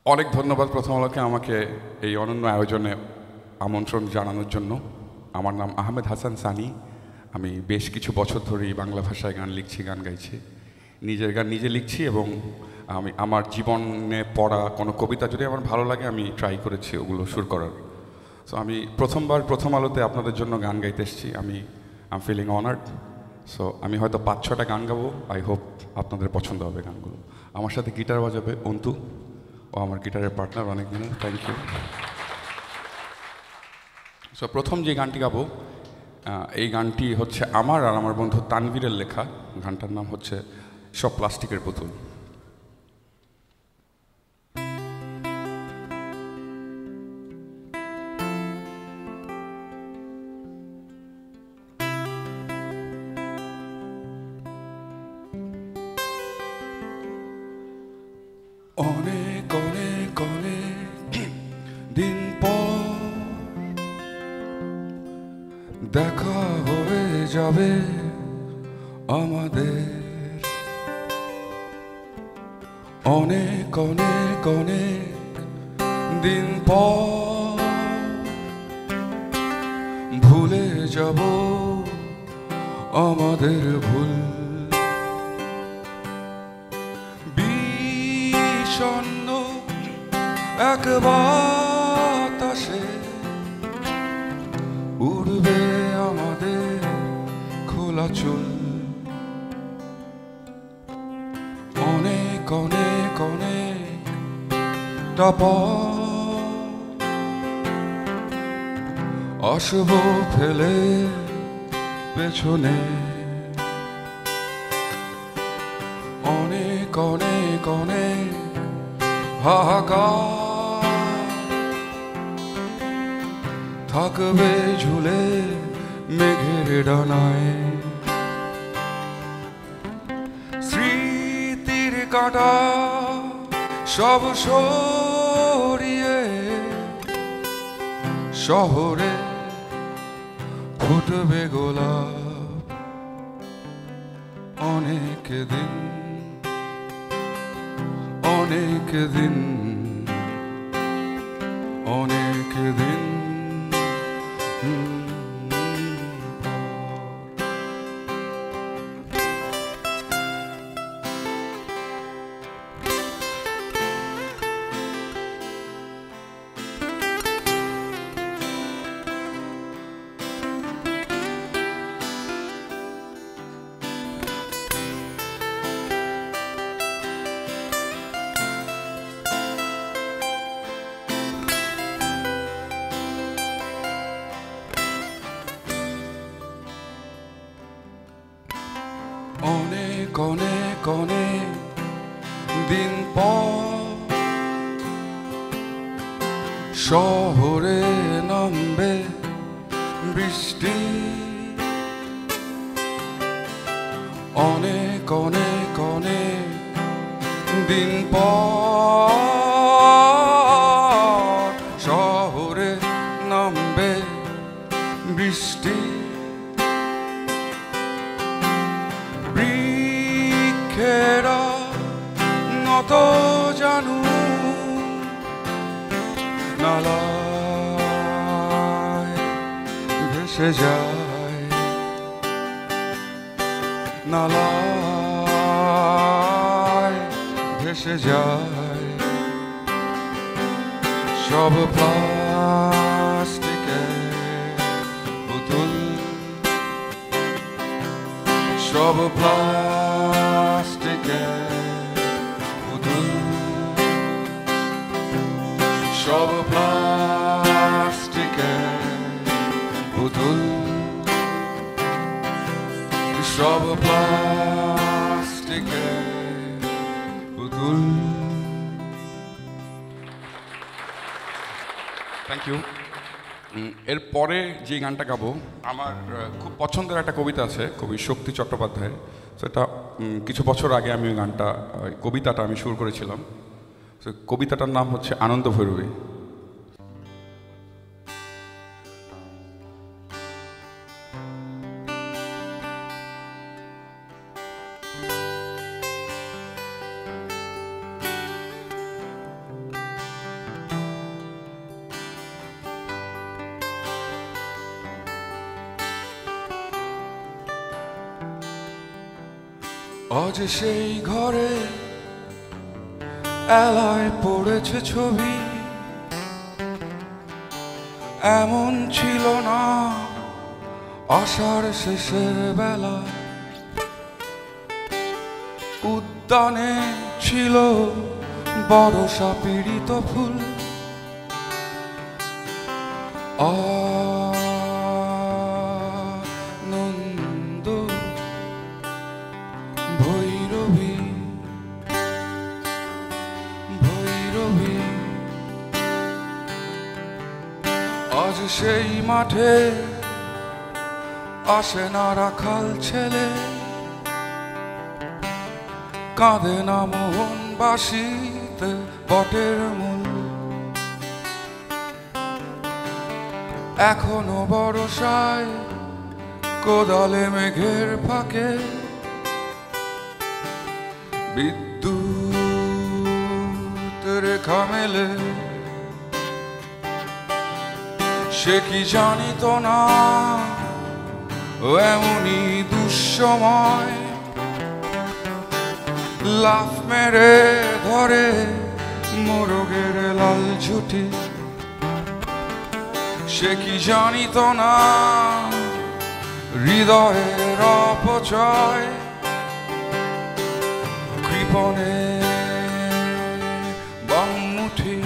অনেক ধন্যবাদ প্রথম আলোকে আমাকে এই অনন্য আয়োজনে আমন্ত্রণ জানানোর জন্য। আমার নাম আহমেদ হাসান সানি। আমি বেশ কিছু বছর ধরেই বাংলা ভাষায় গান লিখছি, গান গাইছি, নিজের গান নিজে লিখছি এবং আমি আমার জীবনে পড়া কোনো কবিতা যদি আমার ভালো লাগে আমি ট্রাই করেছি ওগুলো সুর করার। সো আমি প্রথমবার প্রথম আলোতে আপনাদের জন্য গান গাইতে এসেছি। আমি আই ফিলিং অনার্ড। সো আমি হয়তো 5-6টা গান গাবো। আই হোপ আপনাদের পছন্দ হবে গানগুলো। আমার সাথে গিটার বাজাবে অন্তু, ও আমার গিটারের পার্টনার অনেক দিনের। Thank you. সো প্রথম যে গানটি গাবো এই গানটি হচ্ছে আমার আর আমার বন্ধু তানভীরের লেখা। গানটার নাম হচ্ছে সব প্লাস্টিকের পুতুল। অনেক অনেক অনেক দিন পর দেখা হয়ে যাবে আমাদের। অনেক অনেক অনেক দিন পর ভুলে যাব আমাদের ভুল। বিষণ্ণ এক বাতাসে উড়বে আমাদের খোলা চুল। অনেক অনেক অনেক আসব ফেলে পেছনে। অনেক অনেক অনেক হাহাকার থাকবে ঝুলে মেঘের ডানায়। স্মৃতির কাঁটা সব সরিয়ে শহরে ফুটবে গোলাপ। অনেক দিন অনেক দিন অনেক দিন অনেক অনেক অনেক দিন পর শহরে নামবে বৃষ্টি। অনেক অনেক অনেক দিন পর শহরে নামবে বৃষ্টি। বৃক্ষেরা নত জানু নালায় ভেসে যায়। নালায় ভেসে যায় সব প্লাস্টিকের পুতুল। সব প্লাস্টিকের পুতুল। সব প্লাস্টিকের পুতুল। সব প্লাস্টিকের পুতুল। Thank you. এরপরে যে গানটা গাবো আমার খুব পছন্দের একটা কবিতা আছে কবি শক্তি চট্টোপাধ্যায়ের। সেটা কিছু বছর আগে আমি ওই গানটা কবিতাটা আমি শুরু করেছিলাম। কবিতাটার নাম হচ্ছে আনন্দ ভৈরবী। আজ সেই ঘরে এলায় পড়েছে ছবি, এমন ছিল না আষাঢ় শেষের বেলা। উদ্যানে ছিল বরষা পীড়িত ফুল, আনন্দ ভৈরবী ভৈরবী। আজ সেই মাঠে আসে না রাখাল ছেলে, কাঁদে না মোহন বাসিতে বটের মূল। এখনো বরষায় কোদালে মেঘের ফাঁকে বিদ্যুৎ রেখা মেলে। সে কি জানিত না এমনই দুঃসময় লাফ মেরে ধরে মোরগের লাল ঝুটি। সে কি জানিত না হৃদয়ের অপচয় কৃপণে বামমুঠি।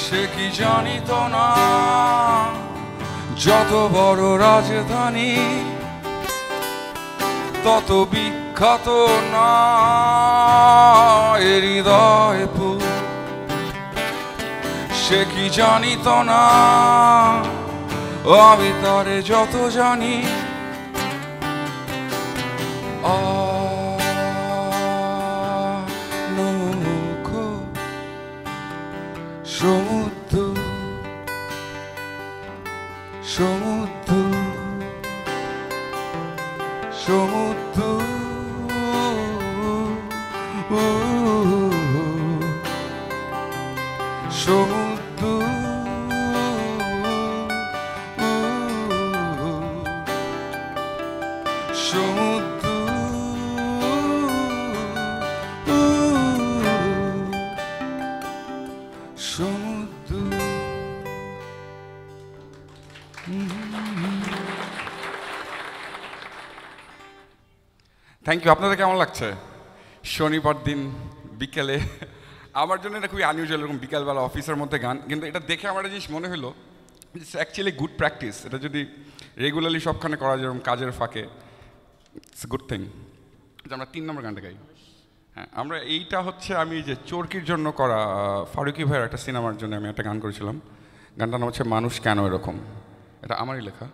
সে কি জানিত না যত বড় রাজধানী তত বিখ্যাত না এর হৃদয় ফুল। সে কি জানিত না আমি তারে যত জানি সমুদ্র সমুদ্র সমুদ্র সমুদ্র সমুদ্র সমুদ্র। Thank you. আপনাদের কেমন লাগছে? শনিবার দিন বিকেলে আমার জন্য এটা খুবই আনইউজুয়াল, এরকম বিকালবেলা অফিসের মধ্যে গান। কিন্তু এটা দেখে আমার একটা জিনিস মনে হলো, ইটস অ্যাকচুয়ালি গুড প্র্যাকটিস। এটা যদি রেগুলারলি সবখানে করা যায়, যেরকম কাজের ফাঁকে, ইটস গুড থিং। আমরা 3 নম্বর গানটা গাই। হ্যাঁ, আমরা এইটা হচ্ছে আমি যে চরকির জন্য করা ফারুকি ভাইয়ের একটা সিনেমার জন্য আমি একটা গান করেছিলাম। গানটার নাম হচ্ছে মানুষ কেন এরকম। এটা আমারই লেখা।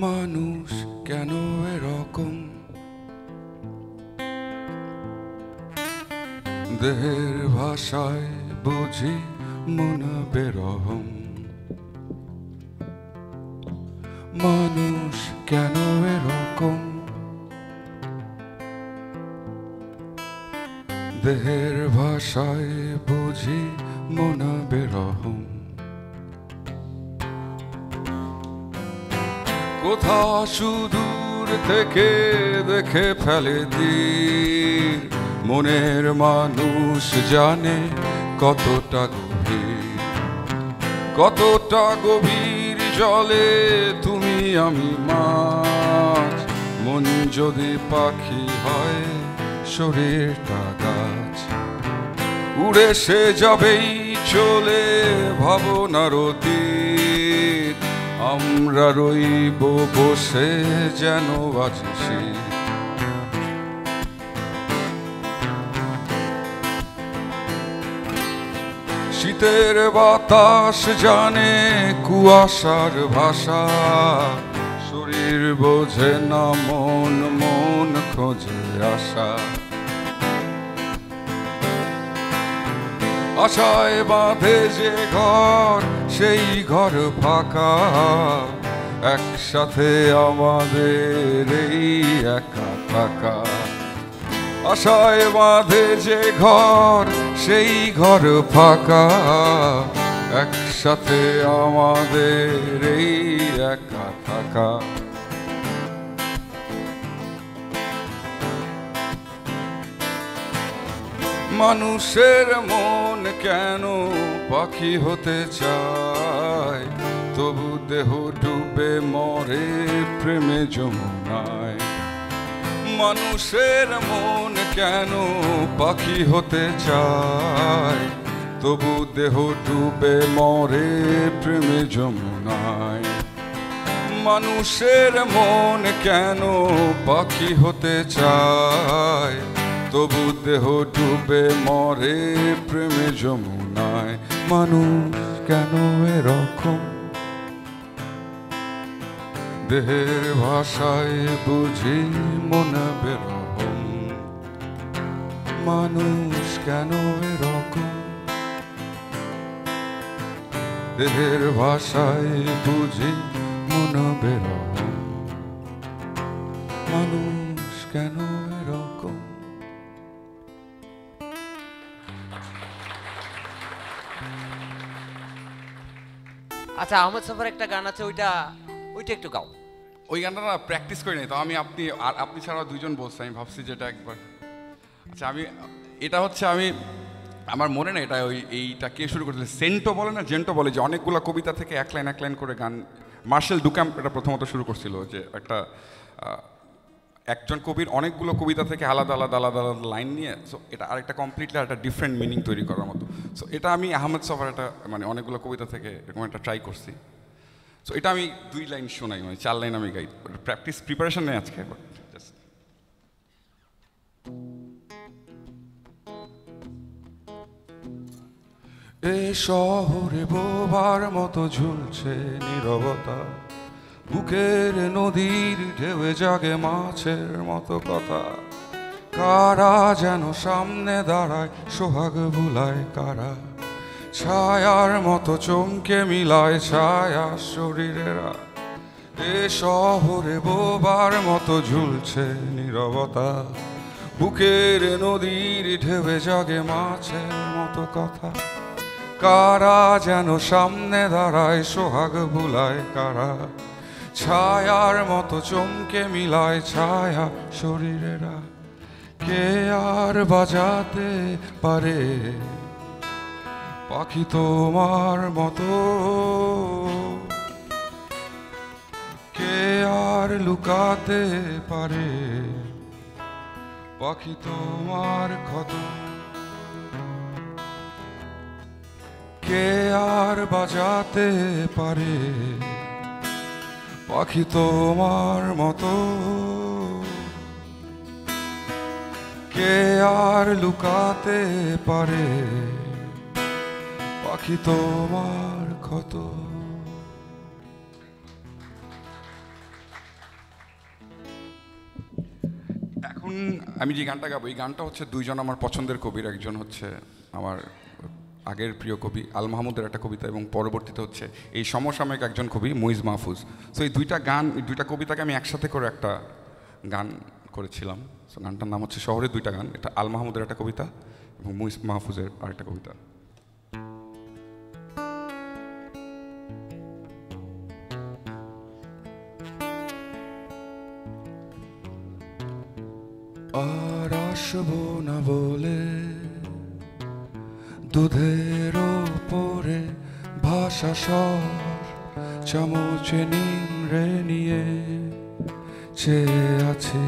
মানুষ কেন এরকম, দেহের ভাষায় বুঝি মনা বেরহম। মানুষ কেন এরকম, দেহের ভাষায় বুঝি মনা বেরহম। কোথা সুদূর থেকে দেখে ফেলে তীর, মনের মানুষ জানে কতটা গভীর। কতটা গভীর জলে তুমি আমি মাছ, মন যদি পাখি হয় শরীরটা গাছ। উড়ে সে যাবেই চলে ভাবনার অতীত, আমরা রইব বসে যেন আছে শীত। শীতের বাতাস জানে কুয়াশার ভাষা, শরীর বোঝে না মন, মন খোঁজে আশা। আশায় বাঁধে যে ঘর সেই ঘর ফাঁকা, একসাথে আমাদের এই একা থাকা। আশায় বাঁধে যে ঘর সেই ঘর ফাঁকা, একসাথে আমাদের এই একা থাকা। মানুষের মন কেন পাখি হতে চায়, তবু দেহ ডুবে মরে প্রেমে যমুনায়। মানুষের মন কেন পাখি হতে চায়, তবু দেহ ডুবে মরে প্রেমে যমুনায়। মানুষের মন কেন পাখি হতে চায়, তবু দেহ ডুবে মরে প্রেমে যমুনায়। মানুষ কেন এরকম, দেহের ভাষায় বুঝি মন বেরহম। মানুষ কেন এরকম, দেহের ভাষায় বুঝি মন বেরহম। মানুষ কেন এরকম। আচ্ছা, আহমেদ সফার একটা গান আছে, ওইটা একটু গাও। ওই গানটা না প্র্যাকটিস করি নাই, তো আমি আপনি ছাড়া দুইজন বলছি, আমি ভাবছি যেটা একবার। আচ্ছা, এটা হচ্ছে আমার মনে না, এটা এইটা কে শুরু করেছিল, সেন্টো বলে না, জেন্টো বলে, যে অনেকগুলো কবিতা থেকে এক লাইন করে গান। মার্শাল ডুক্যাম এটা প্রথমত শুরু করছিল, যে একজন কবির অনেকগুলো কবিতা থেকে আলাদা আলাদা লাইন নিয়ে, সো এটা আরেকটা কমপ্লিটলি একটা ডিফারেন্ট মিনিং তৈরি করার মতো। সো এটা আমি আহমেদ সফার একটা অনেকগুলো কবিতা থেকে এরকম একটা ট্রাই করছি। সো এটা আমি 2 লাইন শোনাই, 4 লাইন আমি গাই। প্রিপারেশন নেই আজকে। এ শহরে বোবার মতো ঝুলছে নীরবতা, বুকের নদীর ঢেউয়ে জাগে মাছের মতো কথা। কারা যেন সামনে দাঁড়ায়, সোহাগ ভুলায় কারা, ছায়ার মতো চমকে মিলায় ছায়া শরীরেরা। এ শহরে বোবার মতো ঝুলছে নীরবতা, বুকের নদীর ঢেউয়ে জাগে মাছের মতো কথা। কারা যেন সামনে দাঁড়ায়, সোহাগ ভুলায় কারা, ছায়ার মতো চমকে মিলায় ছায়া শরীরেরা। কে আর বাজাতে পারে পাখি তোমার মতো, কে আর লুকাতে পারে পাখি তোমার ক্ষত, কে আর বাজাতে পারে পাখি তোমার মতো, কে আর লুকাতে পারে পাখি তোমার ক্ষত। এখন আমি যে গানটা গাবো, এই গানটা হচ্ছে দুইজন আমার পছন্দের কবির, একজন হচ্ছে আমার আগের প্রিয় কবি আল মাহমুদের একটা কবিতা, এবং পরবর্তীতে হচ্ছে এই সমসাময়িক একজন কবি মুইজ মাহফুজ। সো এই দুইটা কবিতাকে আমি একসাথে করে একটা গান করেছিলাম। সো গানটার নাম হচ্ছে শহরের দুইটা গান। এটা আল মাহমুদের একটা কবিতা এবং মুইজ মাহফুজের আরেকটা কবিতা। আর আসবো না বলে দুধের ওপরে ভাষা স্বর চামচে নিংড়ে নিয়ে চেয়ে আছে,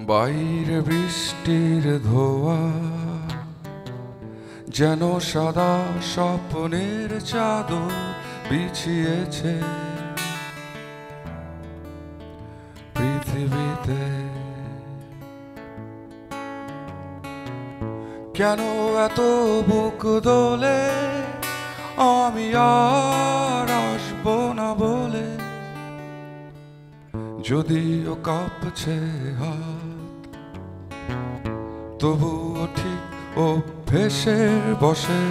বাইরে বৃষ্টির ধোয়া যেন সাদা স্বপ্নের চাদর বিছিয়েছে পৃথিবীতে। কেন এত বুক দোলে, আমি আর আসবো না বলে, যদিও কাঁপছে হাত, তবুও ঠিক অভ্যেসে বসে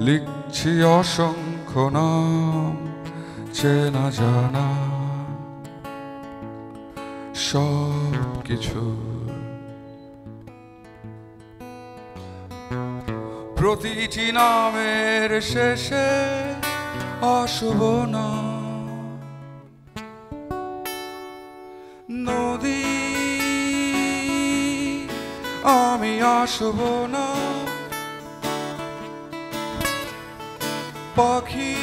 লিখছি অসংখ্য নাম, চেনা জানা সব কিছু। প্রতিটি নামের শেষে অশুভ নাম, নদী আমি আসব না, পাখি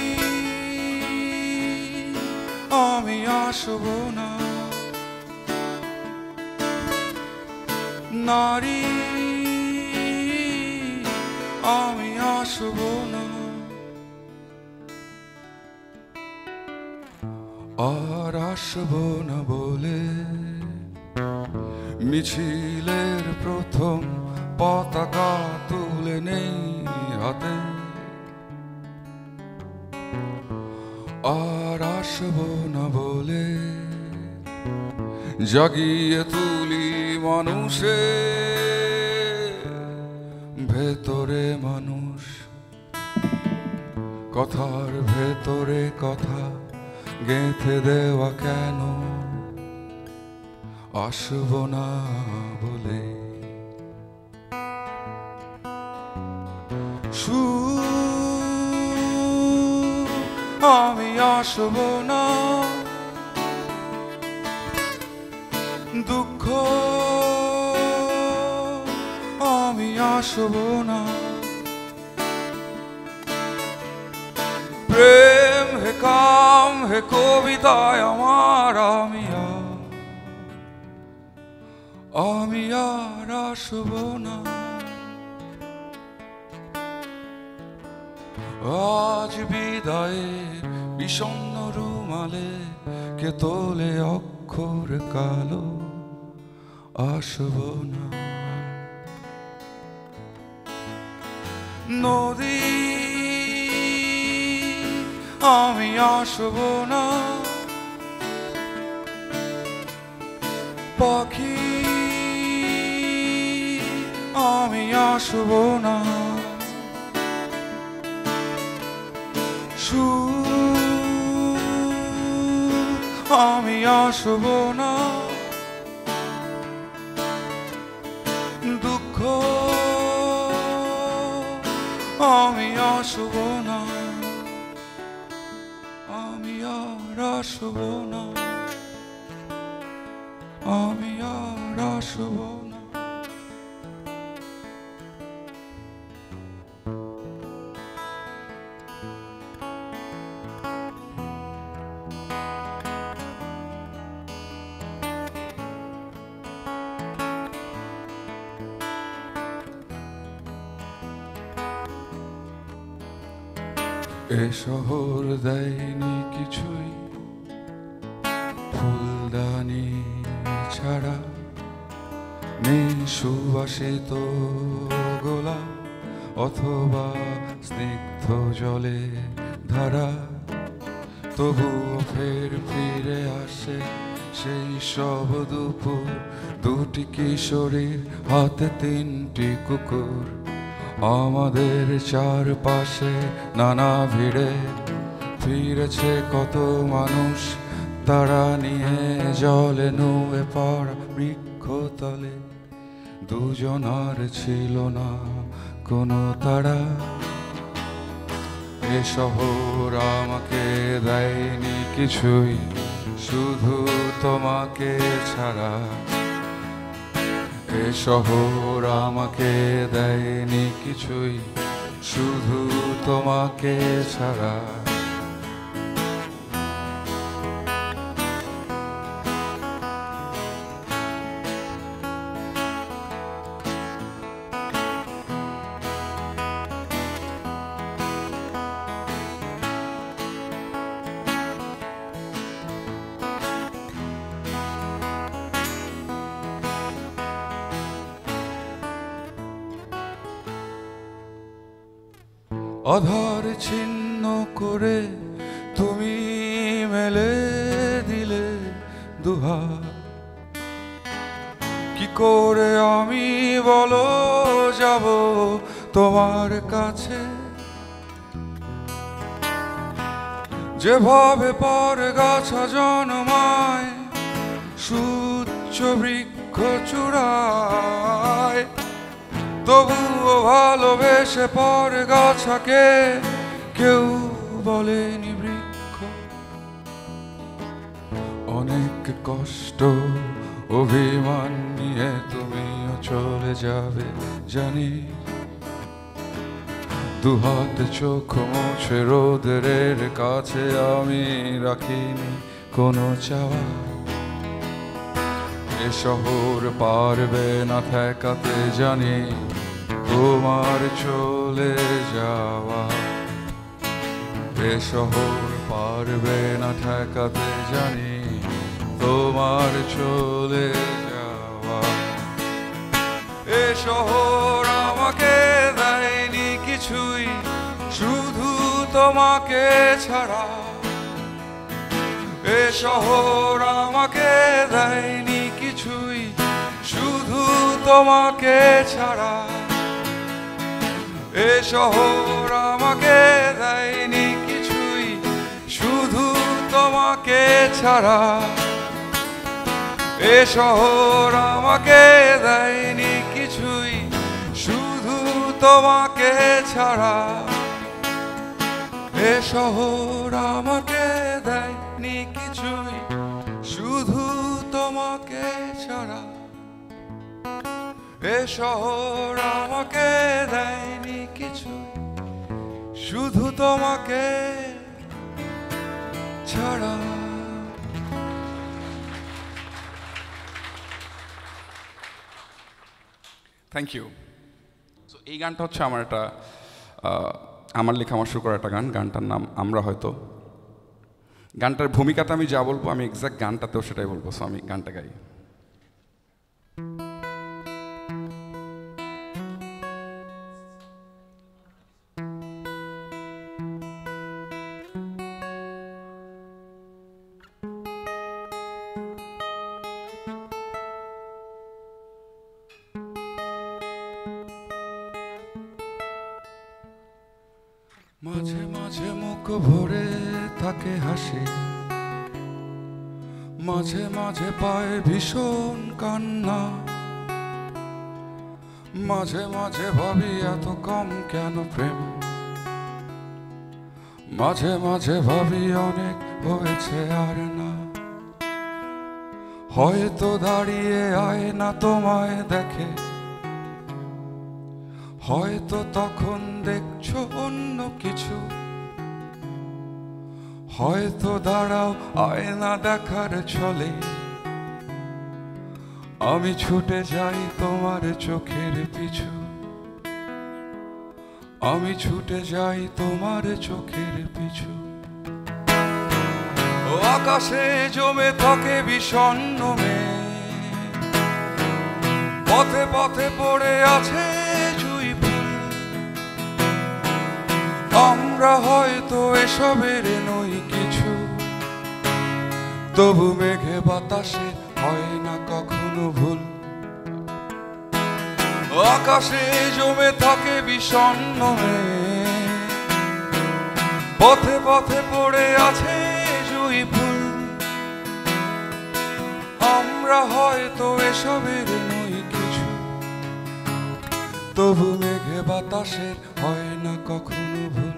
আমি আসব না, নারী আমি আসব না, আর আসব না বলে মিছিলের প্রথম পতাকা তুলে নেই হাতে, আর আসব না বলে জাগিয়ে তুলি মানুষের ভেতরে মানুষ, কথার ভেতরে কথা গেঁথে দেওয়া কেন আসব না বলে। আমি আসব না, দুঃখ আমি আসব না, প্রেম হে কাম হে কবিতায় আমার আমি আর আসব না। আজ বিদায়ের বিষণ্ণ রুমালে কে তোলে অক্ষর কালো, আসব না। নদী আমি আসব না, পাখি আমি আসব না, আমি আসব না, দুঃখ আমি আসব না, আমি আর আসব না, আমি আর আসব না। এ শহর দেয়নি কিছুই, ফুলদানি ছাড়া নেই সুবাসিত গোলাপ অথবা স্নিগ্ধ জলে ধারা, তবুও ফের ফিরে আসে সেই সব দুপুর, দুটি কিশোরীর হাতে তিনটি কুকুর, আমাদের চারপাশে নানা ভিড়ে ফিরেছে কত মানুষ, তারা নিয়ে জলে নুয়ে পড়া বৃক্ষতলে, দুজনার ছিল না কোনো তারা। এ শহর আমাকে দেয়নি কিছুই, শুধু তোমাকে ছাড়া। এ শহর আমাকে দেয়নি কিছুই, শুধু তোমাকে ছাড়া। আধার ছিন্ন করে তুমি মেলে দিলে দুহাত। কি করে আমি বলো যাব তোমার কাছে, যেভাবে পর গাছা জন্মায় সূর্য বৃক্ষ চূড়ায়, তবুও ভালোবেসে পর গাছাকে কেউ বলেনি বৃক্ষ। অনেক কষ্ট অভিমান নিয়ে তুমিও চলে যাবে জানি, দুহাত চোখ মুছে রোদের কাছে আমি রাখিনি কোনো চাওয়া। এ শহর পারবে না ঠেকাতে জানি তোমার চলে যাওয়া, এ শহর পারবে না ঠেকাতে জানি তোমার চলে যাওয়া। এ শহর আমাকে দেয়নি কিছুই শুধু তোমাকে ছাড়া, এ শহর আমাকে দেয়নি কিছুই শুধু তোমাকে ছাড়া, এ শহর আমাকে দেয়নি কিছুই শুধু তোমাকে ছাড়া, এ শহর আমাকে দেয়নি কিছুই শুধু তোমাকে ছাড়া, এ শহর আমাকে দেয়নি কিছুই শুধু তোমাকে ছাড়া, এ শহর আমাকে দেয়নি কিছুই শুধু তোমাকে ছাড়া। Thank you. সো এই গানটা হচ্ছে আমার একটা আমার লেখা, আমার শুরু করা একটা গান। গানটার নাম আমরা হয়তো। গানটার ভূমিকাতে আমি যা বলবো আমি এক্সাক্ট গানটাতেও সেটাই বলবো। সো আমি গানটা গাই। মাঝে মাঝে মুখ ভরে থাকে হাসি, মাঝে মাঝে পায় ভীষণ কান্না, মাঝে মাঝে ভাবি এত কম কেন প্রেম, মাঝে মাঝে ভাবি অনেক হয়েছে আর না। হয়তো দাঁড়িয়ে আয়না তোমায় দেখে, হয়তো তখন দেখছো অন্য কিছু, হয়তো দাঁড়াও আয়না দেখার ছলে, আমি ছুটে যাই তোমার চোখের পিছু, আমি ছুটে যাই তোমার চোখের পিছু। ও আকাশে জমে থাকে বিষণ্ণ মেঘ, পথে পথে পড়ে আছে জুঁই ফুল, আমরা হয়তো এসবের নই কিছু, তবু মেঘে বাতাসে হয় না কখনো ভুল। আকাশে জমে থাকে বিষণ্ণ মেঘ, পথে পথে পড়ে আছে জুঁই ফুল, আমরা হয়তো এসবের নই কিছু, তবু মেঘে বাতাসের হয় না কখনো ভুল।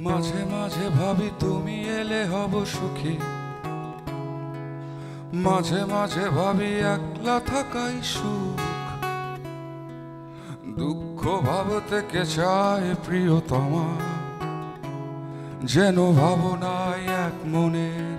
মাঝে মাঝে ভাবি তুমি এলে হব সুখী, মাঝে মাঝে ভাবি একলা থাকাই সুখ, দুঃখ ভাবতে কে চায় প্রিয়তমা, যেন ভাবনায় এক মনের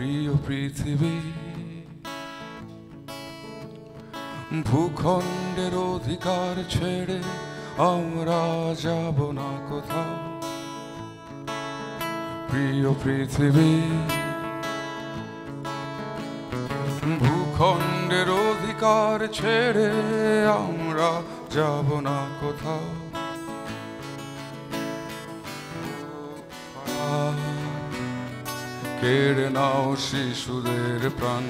প্রিয় পৃথিবী, ভূখণ্ডের অধিকার ছেড়ে আমরা যাব না কোথাও। প্রিয় পৃথিবী, ভূখণ্ডের অধিকার ছেড়ে আমরা যাব না কোথাও। কেড়ে নাও শিশুদের প্রাণ,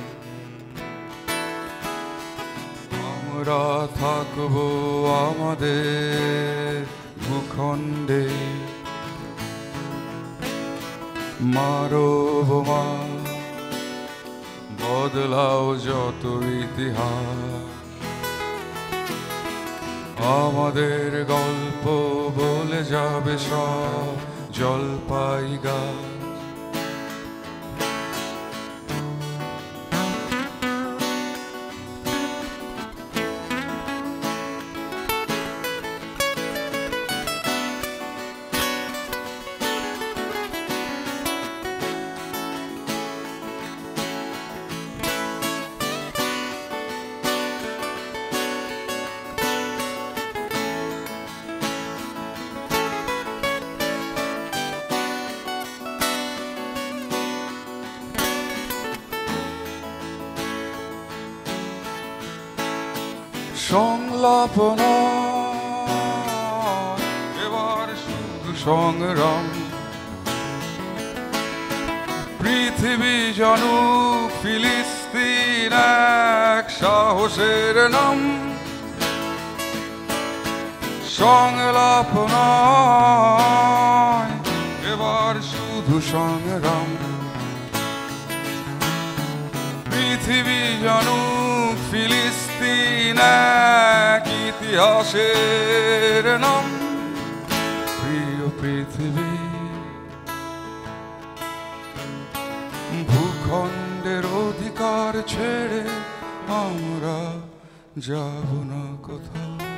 আমরা থাকবো আমাদের ভূখণ্ডে। মারো বোমা, বদলাও যত ইতিহাস, আমাদের গল্প বলে যাবে সব জলপাই গাছ। সংলাপ নয়, এবার শুধু সংগ্রাম। পৃথিবী জানুক ফিলিস্তিন এক সাহসের নাম। সংলাপ নয়, এবার শুধু সংগ্রাম। পৃথিবী জানুক ফিলিস্তিন এক ইতিহাসের নাম। প্রিয় পৃথিবী, ভূখণ্ডের অধিকার ছেড়ে আমরা যাব না কোথাও।